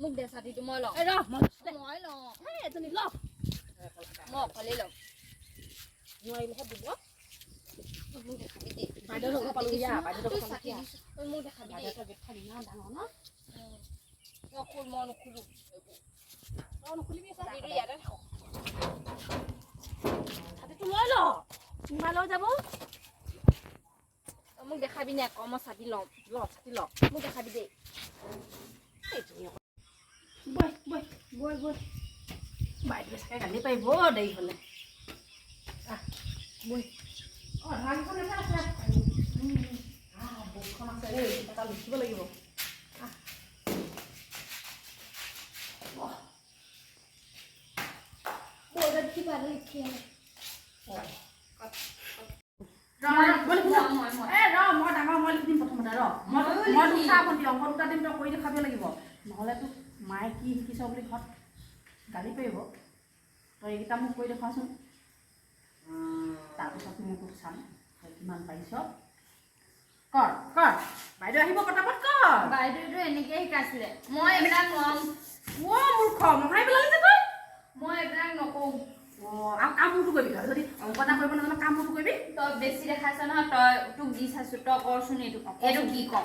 মোক দে ছাতিটো মই লওঁ এই ৰ মই লওঁ এই এজনী ল মই অকলেই ল'ম নোৱাৰিলেহে দিব মোক দেখাবি দেই বাইদেউ লগ পালোহিয়া বাইদেউ তই লগ ছাতি পালোহিয়া দিছ তই মোক দেখাবি দেই বাইদেউ গেটখন ইমান ডাঙৰ ন মই নুখোলো তই নুখুলিবি ছাতিটো ইয়াতে থাকক ছাতিটো লৈ ল কোনোবা লৈ যাব তই মোক দেখাবি নে আকৌ মই ছাতি ল'ম ল ছাতি ল মোক দেখাবি দেই বৈ বৈ বৈ বৈ বাইদেউ চাগে গালি পাৰিব দেৰি হ'লে বৈ ধানখন এটা আছে বুকখন আছে দেই এটা লিখিব লাগিব বৰ্ডত কিবা এটা লিখি আনে মই ডাঙৰ মই লিখি দিম প্ৰথমতে মই দুটা ভণ্টি অংক দুটা দিম তই কৰি দেখাব লাগিব নহ'লে তোক মায়ে কি শিকিছ বুলি ঘৰত গালি পাৰিব তই এইকেইটা মোক কৰি দেখুৱাচোন তাৰপিছত মই তোক চাম তই কিমান পাৰিছ কৰ কৰ বাইদেউ আহিব পটাপট কৰ বাইদেউটো এনেকৈ শিকাইছিলে মই এইবিলাক কম মূৰ্খ মহাই পেলালি যে তই মই এইবিলাক নকওঁ আৰু কামটো কৰিবি তই যদি অংক এটা কৰিব নাজানো কামটো কৰিবি তই বেছি দেখাইছ নহয় তই তোক দি চাইছোঁ তই কৰচোন এইটো কি ক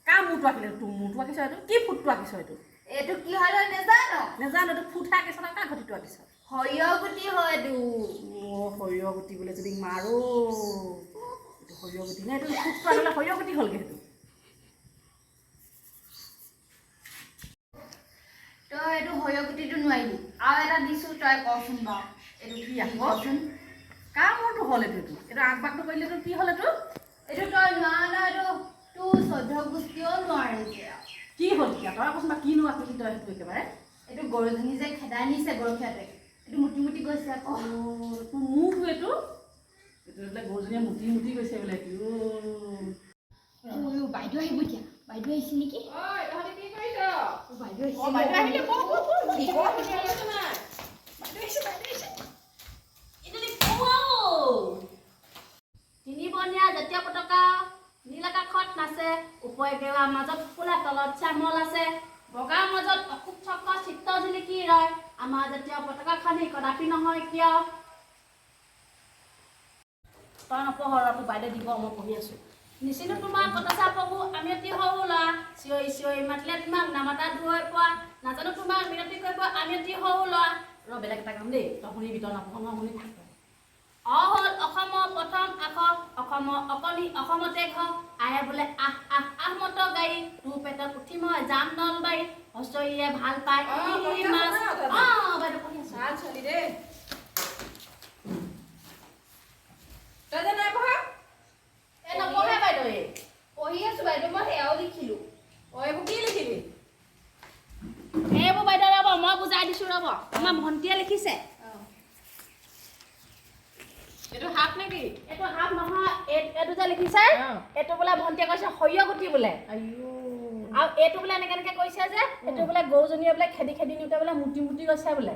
কাৰ মূৰটো আঁকিলে তোৰ মূৰটো আঁকিছ এইটো কি ফুটটো আঁকিছ এইটো এইটো কি হয় নেজানো নেজানো এইটো ফুট আঁকিছ না কাৰ ঘটিটো আঁকিছ সৰিয়হ গুটি হয় এইটো সৰিয়হ গুটি বোলে যদি মাৰো এইটো সৰিয়হ গুটি নে এইটো ফুটটো আঁকিলে সৰিয়হ গুটি হ'লগৈ সেইটো তই এইটো সৰিয়হ গুটিটো নোৱাৰিলি আৰু এটা দিছোঁ তই কচোন বাৰু এইটো কি আকচোন কাৰ মূৰটো হ'ল এইটো আগবাগটো কৰিলে এইটো কি হ'ল এইটো এইটো তই নোৱাৰ ন এইটো তোৰ 14 গোষ্ঠীও নোৱাৰে এতিয়া কি হ'ল এতিয়া তই কচোন বা কিনো আঁকিলি তই সেইটো একেবাৰে এইটো গৰুজনী যে খেদাই নিছে গৰখীয়াতে এইটো মুটি মুটি গৈছে আকৌ তোৰ মূৰটো এইটো বোলে গৰুজনীয়ে মুটি গৈছে বোলে বাইদেউ আহিব এতিয়া বাইদেউ আহিছে নেকি বাইদেউ আহিছে তিনিবনীয়া জাতীয় পতাকা নীল আকাশত নাচে ওপৰে গেৰুৱা মাজত ফুলা তলত শ্যামল আছে বগাৰ মাজত অশোক চক্ৰ চিত্ৰ জিলিকি ৰয় আমাৰ জাতীয় পতাকাখানি কদাপি নহয় কিয় তই নপঢ় তোক বাইদেউ দিব মই পঢ়ি আছো নিচিনো তোমাৰ কটচা প্ৰভু আমি অতি সৰু ল'ৰা চিঞৰি চিঞৰি মাতিলে তোমাক নামাতা দূৰৈ পোৱা নাজানো তোমাক মিনতি কৰিব আমি অতি সৰু ল'ৰা বেলেগ এটা কাম দেই তই শুনিবি তই নপঢ় মই শুনি থাক অ হ'ল অসমৰ প্ৰথম আখৰ অসমৰ অকণি অসমতে ঘৰ আহে বোলে আহ আহ আহ মটৰ গাড়ী তোৰ পেটত উঠি মই যাম নলবাৰী হস্তৰীয়ে ভাল পায় মাছ বাইদেউ পঢ়ি আছো ভাল চলি দেই তই যে নাই পঢ়া নপঢ়ে বাইদেউ পঢ়ি আছোঁ বাইদেউ মই সেয়াও লিখিলোঁ এইবোৰ কি লিখিবি এইবোৰ বাইদেউ ৰ'ব মই বুজাই দিছোঁ ৰ'ব আমাৰ ভণ্টিয়ে লিখিছে এইটো হাত নেকি এইটো হাত নহয় এইটো যে লিখিছে এইটো বোলে ভণ্টিয়ে কৈছে সৰিয়হ গুটি বোলে আৰু এইটো বোলে এনেকে এনেকে কৈছে যে এইটো বোলে গৰুজনীয়ে বোলে খেদি খেদি নিওঁতে বোলে মুটি গৈছে বোলে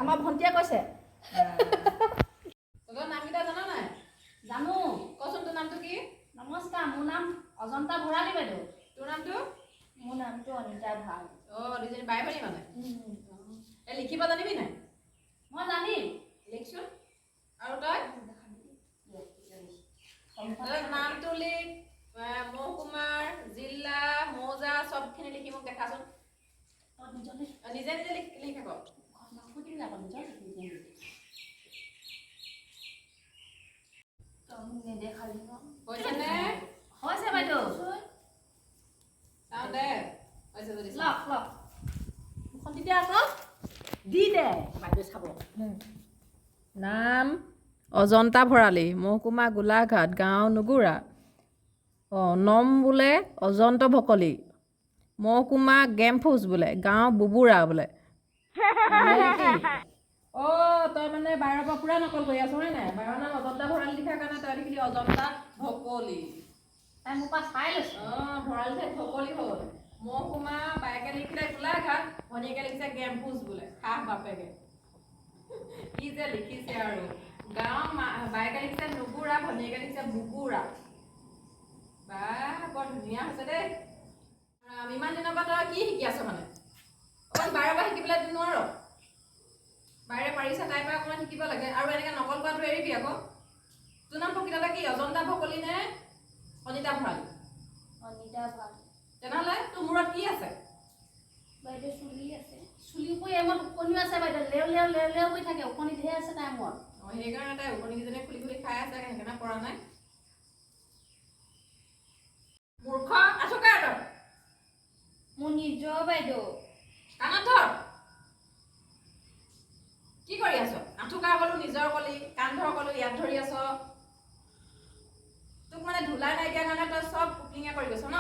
আমাৰ ভণ্টিয়ে কৈছে তই নামকেইটা জানা নাই জানো কচোন তোৰ নামটো কি নমস্কাৰ মোৰ নাম অজন্তা ভৰালী বাইদেউ তোৰ নামটো মোৰ নামটো অনিতা ভাল দুজনী বাই ভনী মানে লিখিব জানিবি নাই মই জানিম লিখচোন আৰু তই নামটো লিখ মহকুমাৰ জিলা মৌজা চবখিনি লিখি মোক দেখাচোন নিজে নিজে লিখ আকৌ নেদেখালি ন হৈছেনে হৈছে বাইদেউ চাওঁ দে হৈছে যদি লওক মুখন তেতিয়া আকৌ দি দে বাইদেউ চাব নাম অজন্তা ভৰালী মহকুমা গোলাঘাট গাঁও নুগুৰা নম বোলে অজন্ত ভকলি মহকুমা গেমফুজ বোলে গাঁও বুবুৰা বোলে তই মানে 12 পৰা পুৰা নকল কৰি আছ হয় নাই 12 নাম অজন্তা ভৰালী লিখাৰ কাৰণে তই লিখিলি অজন্তা ভকলি তাই মোৰ পৰা চাই লৈছে ভৰালী ঠাইত ভকলি হ'ল মহকুমা বায়েকে লিখিলে গোলাঘাট ভনীয়েকে লিখিছে গেমফুজ বোলে খাহ বাপেকে কি যে লিখিছে আৰু গাঁও বায়েকে লিখিছে নুগুৰা ভনীয়েকে লিখিছে বুবুৰা বা বৰ ধুনীয়া হৈছে দেই ইমান দিনৰ পৰা তই কি শিকি আছ মানে অকণমান বাৰে বাৰে শিকিবলৈ নোৱাৰ বাৰে পাৰিছে তাইৰ পৰা অকণমান শিকিব লাগে আৰু এনেকৈ নকল কৰাটো এৰিবি আকৌ তোৰ নাম প্ৰকৃততে কি অজন্তা ভকলি নে অনিতা ভঁৰালী অনিতা ভাল তেনেহ'লে তোৰ মূৰত কি আছে বাইদেউ চুলি আছে চুলি কৰি এমত ওকণিও আছে বাইদেউ লেও লেও লেও লেও কৰি থাকে ওকণি ঢেৰ আছে তাইৰ মূৰত অঁ সেইকাৰণে তাই ওকণিকেইজনীয়ে খুলি খুলি খাই আছে সেইকাৰণে পৰা নাই মূৰ্খ আছো কাৰ তই মোৰ নিজৰ বাইদেউ কাণত ধৰ কি কৰি আছ আঁঠুকাৰ কলো নিজৰ কলি কাণ ধৰ কলো ইয়াত ধৰি আছ তোক মানে ধূলাই নাইকিয়া কাৰণে তই চব কুকিঙে কৰি গৈছ ন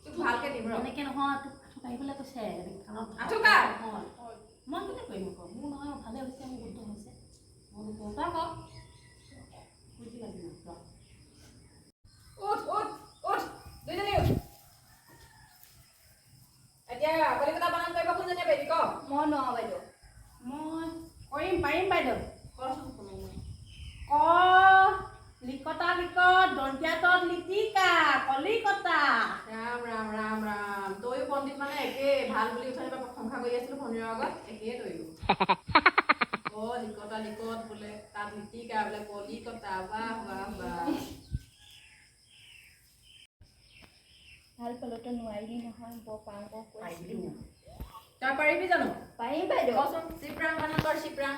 তোক ভালকে দিম ৰ এনেকৈ নহয় তোক আঁঠু কাঢ়িবলৈ কৈছে আঁঠুকাৰ মই কেলৈ কৰিম আকৌ মোৰ নহয় ভালে হৈছে মোৰ শুদ্ধ হৈছে মই নকওঁ তই ক বুজি পালি ন উঠ উঠ উঠ দুইজনী উঠ এতিয়া কলিকতা বানান কৰিব কোনজনীয়ে পাৰিবি ক মই নোৱাৰো বাইদেউ মই কৰিম পাৰিম বাইদেউ কৰচোন কোনো ক লিকতা লিকত দন্তীয়াতত লিটিকা কলিকতা ৰাম ৰাম ৰাম ৰাম তয়ো পণ্ডিত মানে একেই ভাল বুলি উঠাই প্ৰশংসা কৰি আছিলো ভনীৰ আগত একেই তয়ো লিকতা লিকত বোলে তাত লিটিকা বোলে কলিকতা বাহ বাহ বাহ ভাল পালতো নোৱাৰিলি নহয় বৰ পাওঁ কৈছিলি তই পাৰিবি জানো পাৰিম বাইদেউ কচোন চিপ্ৰাং বানান কৰ চিপ্ৰাং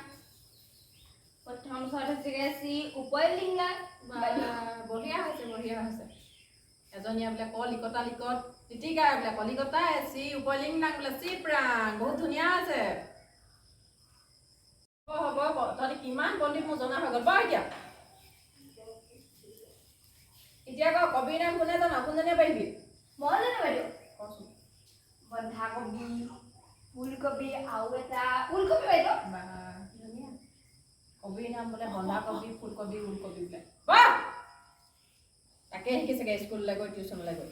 প্ৰথম চৰত হৈছে চি উপলিংগা বঢ়িয়া হৈছে এজনীয়া বোলে কলিকতা লিকত লিটিকা বোলে কলিকতা চি উপলিংগাং বোলে চিপ্ৰাং বহুত ধুনীয়া আছে হ'ব তহঁতি কিমান পণ্ডিত মোৰ জনা হৈ গ'ল বাৰু এতিয়া ক কবিৰ নাম কোনে জান কোনজনীয়ে পাৰিবি মই জানো বাইদেউ কচোন বন্ধাকবি ফুলকবি আৰু এটা ওলকবি বাইদেউ ধুনীয়া কবিৰ নাম বোলে বন্ধাকবি ফুলকবি ওলকবি বোলে বাহ তাকে শিকিছেগে স্কুললৈ গৈ টিউচনলৈ গৈ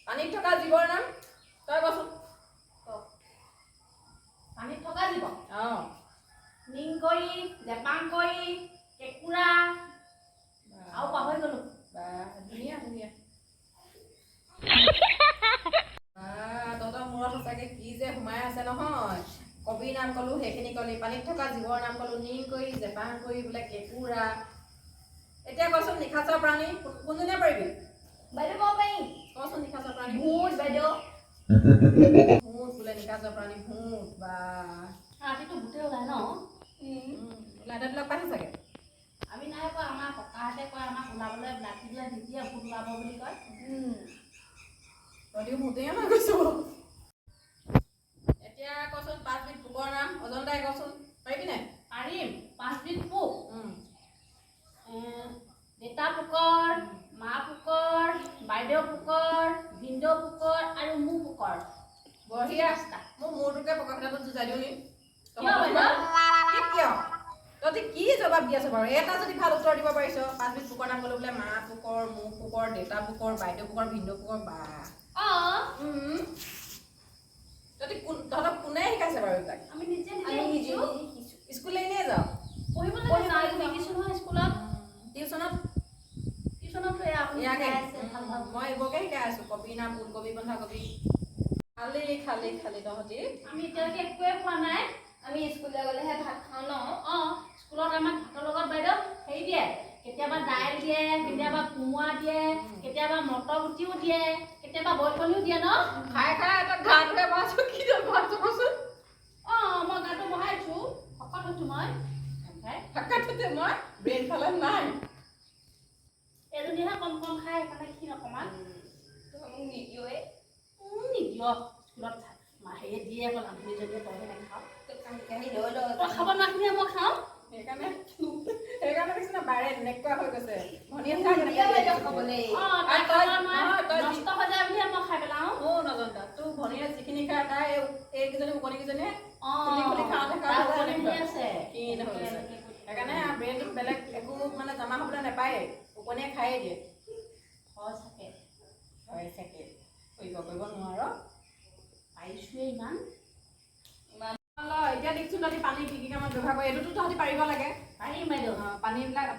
পানীত থকা জীৱৰ নাম তই কচোন পানীত থকা জীৱ অঁ নিংকৰি জেপাংকৰি কেঁকুৰা আৰু পাহৰি গ'লো ধুনীয়া তহঁতৰ মূৰত সঁচাকে কি যে সোমাই আছে নহয় কবিৰ নাম ক'লো সেইখিনি কলি পানীত থকা জীৱৰ নাম ক'লো নিংকৰি জেপাংকৰি বোলে কেঁকুৰা এতিয়া কচোন নিশাচৰ প্ৰাণী কোনজনীয়ে পাৰিবি বাইদেউ মই পাৰিম কচোন নিশাচৰ প্ৰাণী ভূত বাইদেউ ভূত বোলে নিশাচৰ প্ৰাণী ভূত বা ৰাতিটো ভূতে ওলাই ন লাইটবিলাক পাইছে চাগে আমি নাই কোৱা আমাৰ ককাহঁতে কয় আমাক ওলাবলৈ ৰাতিলৈ যেতিয়া ভূত ওলাব বুলি কয় তহঁতিও ভূতেই হৈ গৈছো এতিয়া কচোন 5 বিধ পোকৰ নাম অজন্তাই কচোন পাৰিবি নাই পাৰিম 5 বিধ পোক দেতা পোকৰ মা পোকৰ বাইদেউ পোকৰ ভিনদেউ পোকৰ আৰু মোৰ পোকৰ বঢ়িয়া মোৰ মূৰটোকে পকা কথাটো যুজাই দিওঁ নি কিয় বাইদেউ কিয় তহঁতি কি জবাব দি আছ বাৰু এটা যদি ভাল উত্তৰ দিব পাৰিছ 5 বিধ পোকৰ নাম ক'লো বোলে মা পোকৰ মোৰ পোকৰ দেউতা পোকৰ বাইদেউ পোকৰ ভিনদেউ পোকৰ বা তহঁতক কোনে শিকাইছে বাৰু এইবিলাক আমি নিজে আমি নিজে শিকিছো স্কুললৈ এনেই যাওঁ পঢ়িবলৈ যাওঁ শিকিছো নহয় স্কুলত টিউচনত টিউচনতো আপুনি ইয়াকে শিকাই আছে ভাল ভাল মই এইবোৰকে শিকাই আছো কবি নাম ফুলকবি বন্ধাকবি খালি তহঁতি আমি এতিয়ালৈকে একোৱে খোৱা নাই আমি স্কুললৈ গ'লেহে ভাত খাওঁ ন স্কুলত আমাক ভাতৰ লগত বাইদেউ হেৰি দিয়ে কেতিয়াবা দাইল দিয়ে কেতিয়াবা কোমোৰা দিয়ে কেতিয়াবা মটৰ গুটিও দিয়ে কেতিয়াবা বইল কণীও দিয়ে ন খাই এটা গাটোহে বহাইছো কি বহাইছো কচোন মই গাটো বহাইছো শকত হৈছো মই থাকাটোতে মই ব্ৰেইন ফালে নাই এজনীহে কম কম খাই সেইকাৰণে ক্ষীণ অকণমান মোক নিদিয়ে নিদিয় স্কুলত হেৰি দিয়ে অকল আপুনিজনীয়ে তইহে নাখাওঁ কাহি লৈ লওঁ তই খাব নোৱাৰিলে মই খাওঁ সেইকাৰণে দেখিছ না বাৰে এনেকুৱা হৈ গৈছে ভনীয়ে খাবলৈ নষ্ট হৈ যায় বুলিহে মই খাই পেলাওঁ নজনা তোৰ ভনীয়ে যিখিনি খাই তাই এইকেইজনী উকনিকেইজনীয়ে আছে সেইকাৰণে ব্ৰেইনটো বেলেগ একো মানে জমা হ'বলৈ নাপায়েই উকনিয়ে খায়েই দিয়ে হয় চাগে কৰিব নোৱাৰ পাৰিছোৱে ইমান এতিয়া দেখিছো তহঁতি পানী কি কামত ব্যৱহাৰ কৰে এইটোতো তহঁতি পাৰিব লাগে পাৰিম বাইদেউ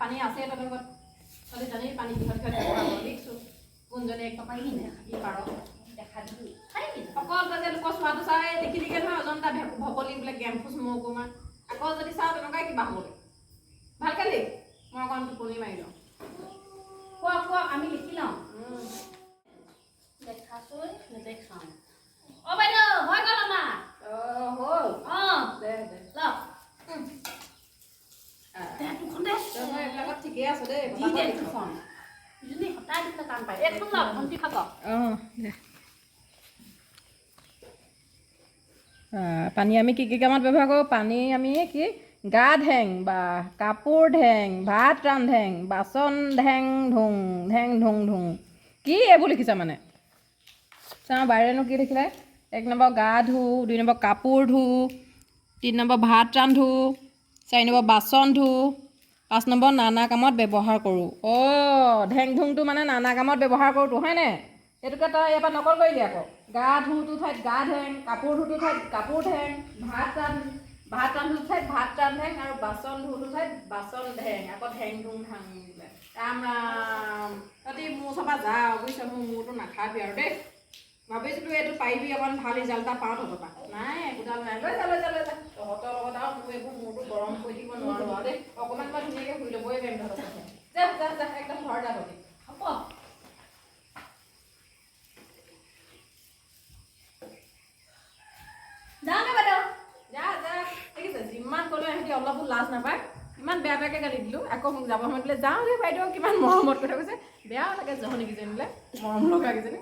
পানী আছে তহঁতৰ লগত তহঁতি জানি পানী কিহত ব্যৱহাৰ কৰ দেখিছো কোনজনী একদম পাৰিম কি পাৰ দেখা দিবি খাই নেকি অকল তই যে লোকৰ চোৱাটো চাই দেখিলিগে নহয় অজন্তা ভকলি বোলে গেম ফুচ মহকুমা আকৌ যদি চাওঁ তেনেকুৱাই কিবা হ'বগৈ ভালকৈ লিখ মই অকণ টোপনি মাৰি লওঁ কোৱা আমি লিখি লওঁ দেখাচোন নেদেখাওঁ অ' বাইদেউ হৈ গ'ল আমাৰ হ'ল অঁ দে লওক দুখন দে তই এইবিলাকত ঠিকেই আছ দেই দি দে দুখন ইজনী সদায় দিলে টান পায় এইখন লওক ভণ্টি খাব দে পানী আমি কি কামত ব্যৱহাৰ কৰোঁ পানী আমি কি গা ধেং বা কাপোৰ ধেং ভাত ৰান্ধেং বাচন ধেং ধুং কি এইবোৰ লিখিছা মানে চাওঁ বাইৰেনো কি লিখিলে 1 নম্বৰ গা ধুওঁ 2 নম্বৰ কাপোৰ ধুওঁ 3 নম্বৰ ভাত ৰান্ধোঁ 4 নম্বৰ বাচন ধুওঁ 5 নম্বৰ নানা কামত ব্যৱহাৰ কৰোঁ ধেং ধুংটো মানে নানা কামত ব্যৱহাৰ কৰোঁতো হয়নে এইটোকে তই ইয়াৰ পৰা নকল কৰিলি আকৌ গা ধুওঁটো ঠাইত গা ধেং কাপোৰ ধুওঁটো ঠাইত কাপোৰ ধেং ভাত ৰান্ধোটো ঠাইত ভাত ৰান্ধেং আৰু বাচন ধুওঁটো ঠাইত বাচন ধেং আকৌ ধেং ধুং ধাং বোলে ৰাম ৰাম তহঁতি মোৰ ওচৰৰ পৰা যা বুজিছ মোৰ মূৰটো নাখাবি আৰু দেই ভাবিছিলোঁ এইটো পাৰিবি অকণ ভাল ৰিজাল্ট এটা পাওঁ তহঁতৰ পৰা নাই একোডাল নাই লৈ যা তহঁতৰ লগত আৰু মোৰ এইবোৰ মূৰটো গৰম কৰি দিব নোৱাৰোঁ আৰু দেই অকণমান মই ধুনীয়াকৈ শুই ল'বই পাৰিম তহঁতৰ যা একদম ঘৰ যা তহঁতি হ'ব যাওঁগে বাইদেউ যা দেখিছে যিমান ক'লেও সিহঁতি অলপো লাজ নাপায় ইমান বেয়াকৈ গালি দিলোঁ আকৌ মোক যাব সময়ত বোলে যাওঁগৈ বাইদেউ কিমান মৰমত কথা কৈছে বেয়াও লাগে জহনীকেইজনীলৈ মৰম লগা কেইজনী